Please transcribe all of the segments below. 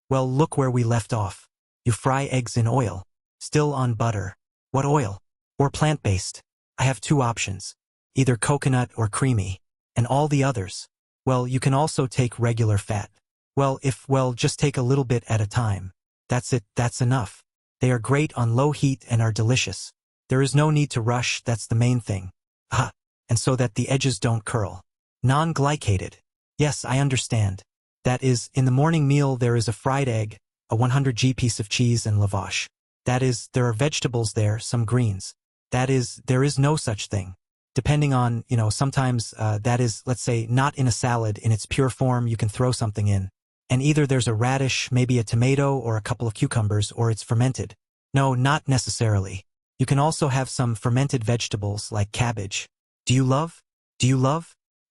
Well, look where we left off. You fry eggs in oil. Still on butter. What oil? Or plant-based? I have two options. Either coconut or creamy. And all the others. Well, you can also take regular fat. Well, just take a little bit at a time. That's it, that's enough. They are great on low heat and are delicious. There is no need to rush, that's the main thing. Ah, and so that the edges don't curl. Non-glycated. Yes, I understand. That is, in the morning meal there is a fried egg, a 100g piece of cheese and lavash. That is, there are vegetables there, some greens. That is, there is no such thing. Depending on, sometimes, that is, let's say, not in a salad in its pure form, you can throw something in. And either there's a radish, maybe a tomato, or a couple of cucumbers, or it's fermented. No, not necessarily. You can also have some fermented vegetables, like cabbage. Do you love?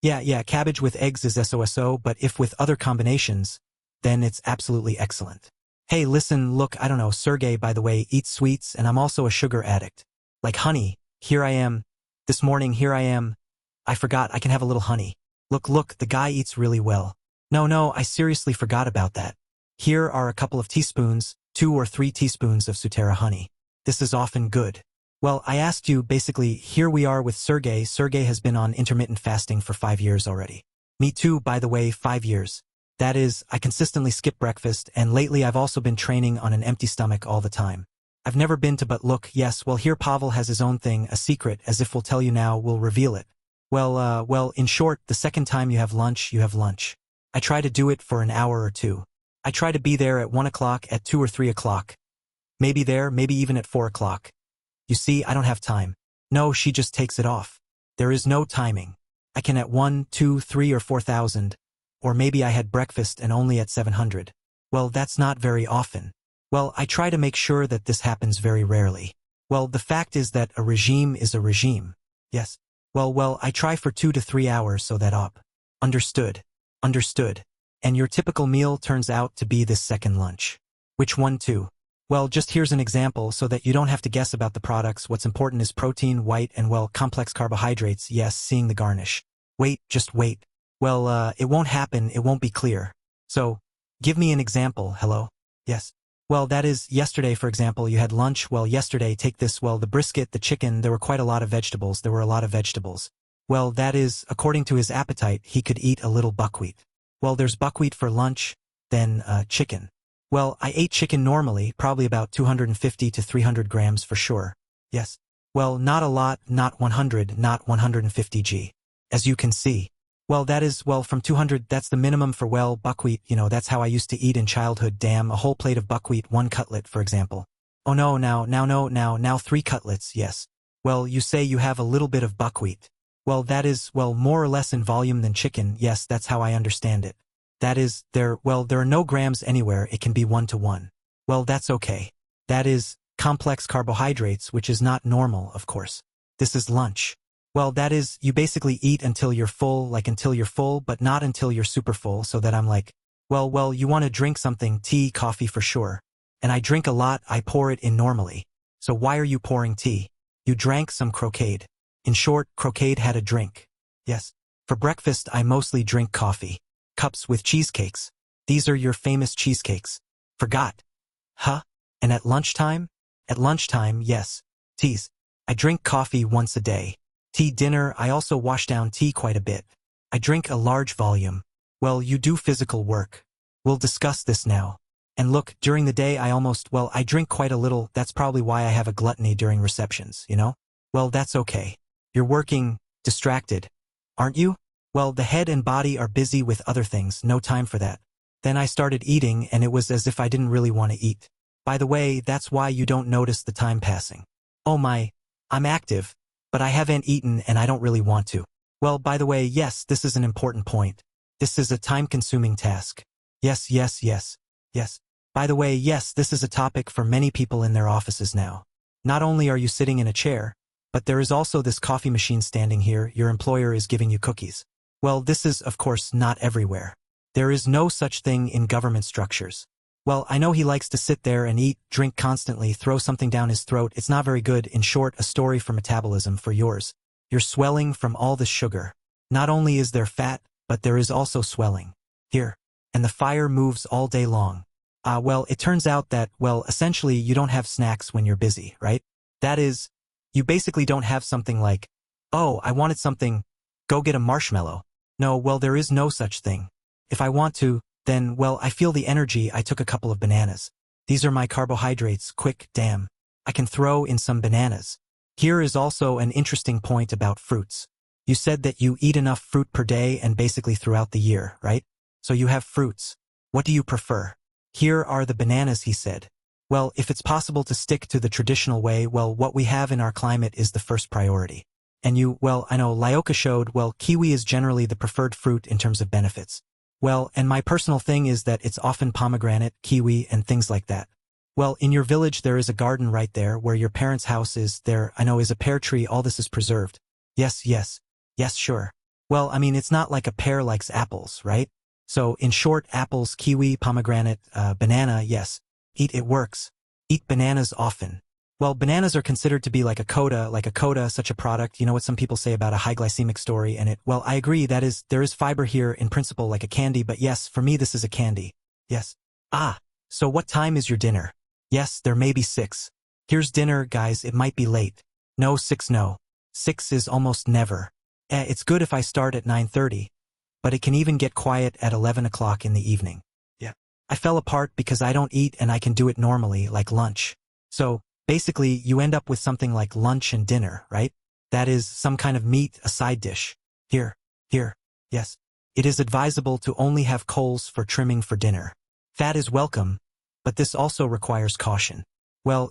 Yeah, cabbage with eggs is SOSO, but if with other combinations, then it's absolutely excellent. Hey, listen, look, I don't know, Sergey, by the way, eats sweets, and I'm also a sugar addict. Like honey, here I am. This morning, here I am. I forgot, I can have a little honey. Look, the guy eats really well. No, I seriously forgot about that. Here are a couple of teaspoons, 2 or 3 teaspoons of Sutera honey. This is often good. Well, I asked you, basically, here we are with Sergey. Sergey has been on intermittent fasting for 5 years already. Me too, by the way, 5 years. That is, I consistently skip breakfast, and lately I've also been training on an empty stomach all the time. I've never been to, but look, yes, well, here Pavel has his own thing, a secret, as if we'll tell you now, we'll reveal it. Well, in short, the second time you have lunch, you have lunch. I try to do it for an hour or two. I try to be there at 1 o'clock, at 2 or 3 o'clock. Maybe there, maybe even at 4 o'clock. You see, I don't have time. No, she just takes it off. There is no timing. I can at 1, 2, 3 or 4,000. Or maybe I had breakfast and only at 700. Well, that's not very often. Well, I try to make sure that this happens very rarely. Well, the fact is that a regime is a regime. Yes. Well, I try for 2 to 3 hours so that up. Understood. And your typical meal turns out to be this second lunch. Which one too? Well, just here's an example so that you don't have to guess about the products. What's important is protein, white, and complex carbohydrates. Yes, seeing the garnish. Wait, just wait. Well, it won't happen, it won't be clear. So, give me an example, hello? Yes. Well, that is, yesterday, for example, you had lunch. Well, yesterday, take this, the brisket, the chicken, there were quite a lot of vegetables. Well, that is, according to his appetite, he could eat a little buckwheat. Well, there's buckwheat for lunch, then, chicken. Well, I ate chicken normally, probably about 250 to 300 grams for sure. Yes. Well, not a lot, not 100, not 150 g. As you can see. Well, that is, from 200, that's the minimum for, buckwheat, that's how I used to eat in childhood. Damn, a whole plate of buckwheat, 1 cutlet, for example. Oh no, now 3 cutlets, yes. Well, you say you have a little bit of buckwheat. Well, that is, more or less in volume than chicken, yes, that's how I understand it. That is, there are no grams anywhere, it can be 1 to 1. Well, that's okay. That is, complex carbohydrates, which is not normal, of course. This is lunch. Well, that is, you basically eat until you're full, but not until you're super full, so that I'm like, well, you want to drink something, tea, coffee for sure. And I drink a lot, I pour it in normally. So why are you pouring tea? You drank some croquade. In short, croquade had a drink. Yes. For breakfast, I mostly drink coffee. Cups with cheesecakes. These are your famous cheesecakes. Forgot. Huh? And at lunchtime? At lunchtime, yes. Teas. I drink coffee once a day. Tea dinner, I also wash down tea quite a bit. I drink a large volume. Well, you do physical work. We'll discuss this now. And look, during the day I drink quite a little, that's probably why I have a gluttony during receptions, Well, that's okay. You're working, distracted, aren't you? Well, the head and body are busy with other things, no time for that. Then I started eating and it was as if I didn't really want to eat. By the way, that's why you don't notice the time passing. Oh my, I'm active, but I haven't eaten and I don't really want to. Well, by the way, yes, this is an important point. This is a time-consuming task. Yes. By the way, yes, this is a topic for many people in their offices now. Not only are you sitting in a chair, but there is also this coffee machine standing here, your employer is giving you cookies. Well, this is, of course, not everywhere. There is no such thing in government structures. Well, I know he likes to sit there and eat, drink constantly, throw something down his throat. It's not very good. In short, a story for metabolism for yours. You're swelling from all this sugar. Not only is there fat, but there is also swelling. Here. And the fire moves all day long. Well, it turns out that, well, essentially you don't have snacks when you're busy, right? That is, you basically don't have something like, oh, I wanted something, go get a marshmallow. No, well, there is no such thing. If I want to, then, well, I feel the energy, I took a couple of bananas. These are my carbohydrates, quick, damn. I can throw in some bananas. Here is also an interesting point about fruits. You said that you eat enough fruit per day and basically throughout the year, right? So you have fruits. What do you prefer? Here are the bananas, he said. Well, if it's possible to stick to the traditional way, well, what we have in our climate is the first priority. And you, well, I know Lyoka showed, well, kiwi is generally the preferred fruit in terms of benefits. Well, and my personal thing is that it's often pomegranate, kiwi, and things like that. Well, in your village there is a garden right there where your parents' house is, there, I know, is a pear tree, all this is preserved. Yes, yes. Yes, sure. Well, I mean, it's not like a pear likes apples, right? So, in short, apples, kiwi, pomegranate, banana, yes. Eat, it works. Eat bananas often. Well, bananas are considered to be like a coda, such a product. You know what some people say about a high glycemic story and it, well, I agree, that is, there is fiber here in principle like a candy, but yes, for me this is a candy. Yes. Ah, so what time is your dinner? Yes, there may be 6. Here's dinner, guys, it might be late. No, 6 no. 6 is almost never. It's good if I start at 9:30, but it can even get quiet at 11 o'clock in the evening. Yeah. I fell apart because I don't eat and I can do it normally, like lunch. So, basically, you end up with something like lunch and dinner, right? That is, some kind of meat, a side dish. Here, yes. It is advisable to only have coals for trimming for dinner. Fat is welcome, but this also requires caution. Well,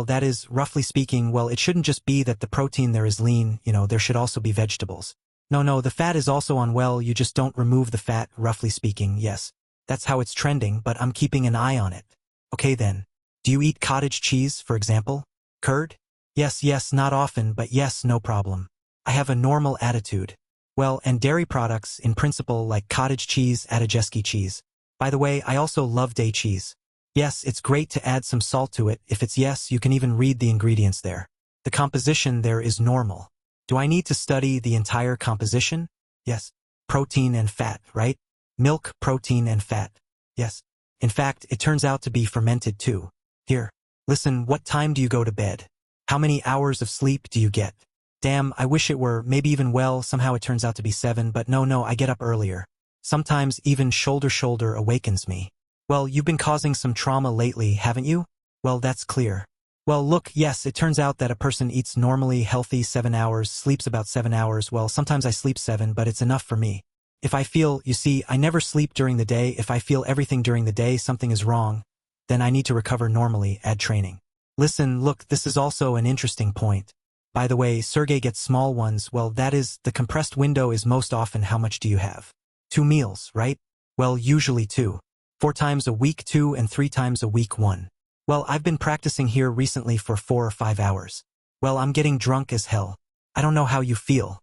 that is, roughly speaking, well, it shouldn't just be that the protein there is lean, there should also be vegetables. No, the fat is also on, well, you just don't remove the fat, roughly speaking, yes. That's how it's trending, but I'm keeping an eye on it. Okay then. Do you eat cottage cheese, for example? Curd? Yes, not often, but yes, no problem. I have a normal attitude. Well, and dairy products, in principle, like cottage cheese, Atajeski cheese. By the way, I also love day cheese. Yes, it's great to add some salt to it. If it's yes, you can even read the ingredients there. The composition there is normal. Do I need to study the entire composition? Yes. Protein and fat, right? Milk, protein and fat. Yes. In fact, it turns out to be fermented too. Here. Listen, what time do you go to bed? How many hours of sleep do you get? Damn, I wish it were, maybe even, well, somehow it turns out to be 7, but no, I get up earlier. Sometimes even shoulder awakens me. Well, you've been causing some trauma lately, haven't you? Well, that's clear. Well, look, yes, it turns out that a person eats normally healthy 7 hours, sleeps about 7 hours. Well, sometimes I sleep 7, but it's enough for me. If I feel, you see, I never sleep during the day. If I feel everything during the day, something is wrong, then I need to recover normally, add training. Listen, look, this is also an interesting point. By the way, Sergey gets small ones. Well, that is, the compressed window is most often how much do you have? 2 meals, right? Well, usually 2. 4 times a week 2 and 3 times a week 1. Well, I've been practicing here recently for 4 or 5 hours. Well, I'm getting drunk as hell. I don't know how you feel.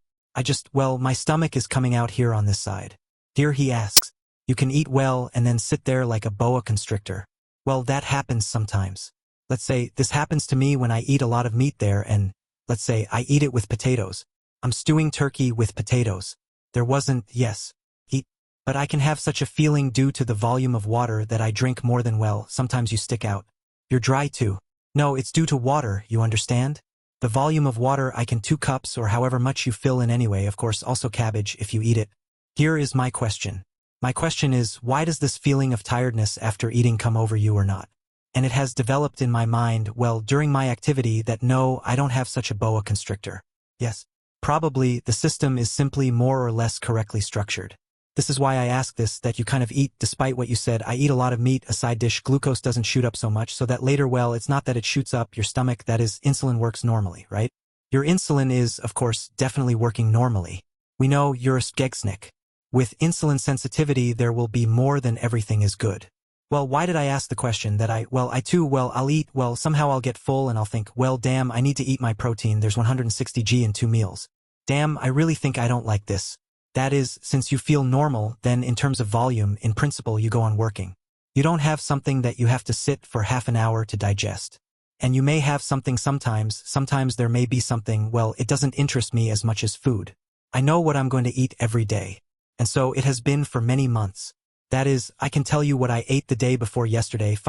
Well, my stomach is coming out here on this side. Here he asks, you can eat well and then sit there like a boa constrictor. Well, that happens sometimes. Let's say this happens to me when I eat a lot of meat there and, let's say, I eat it with potatoes. I'm stewing turkey with potatoes. There wasn't, yes, eat, but I can have such a feeling due to the volume of water that I drink more than, well, sometimes you stick out. You're dry too. No, it's due to water, you understand? The volume of water I can 2 cups or however much you fill in anyway, of course also cabbage if you eat it. Here is my question. My question is, why does this feeling of tiredness after eating come over you or not? And it has developed in my mind, well, during my activity that no, I don't have such a boa constrictor. Yes. Probably the system is simply more or less correctly structured. This is why I ask this, that you kind of eat, despite what you said, I eat a lot of meat, a side dish, glucose doesn't shoot up so much, so that later, well, it's not that it shoots up your stomach, that is, insulin works normally, right? Your insulin is, of course, definitely working normally. We know you're a skeggsnick. With insulin sensitivity, there will be more than everything is good. Well, why did I ask the question that I'll eat, well, somehow I'll get full and I'll think, well, damn, I need to eat my protein, there's 160 g in 2 meals. Damn, I really think I don't like this. That is, since you feel normal, then in terms of volume, in principle, you go on working. You don't have something that you have to sit for half an hour to digest. And you may have something sometimes there may be something, well, it doesn't interest me as much as food. I know what I'm going to eat every day. And so it has been for many months. That is, I can tell you what I ate the day before yesterday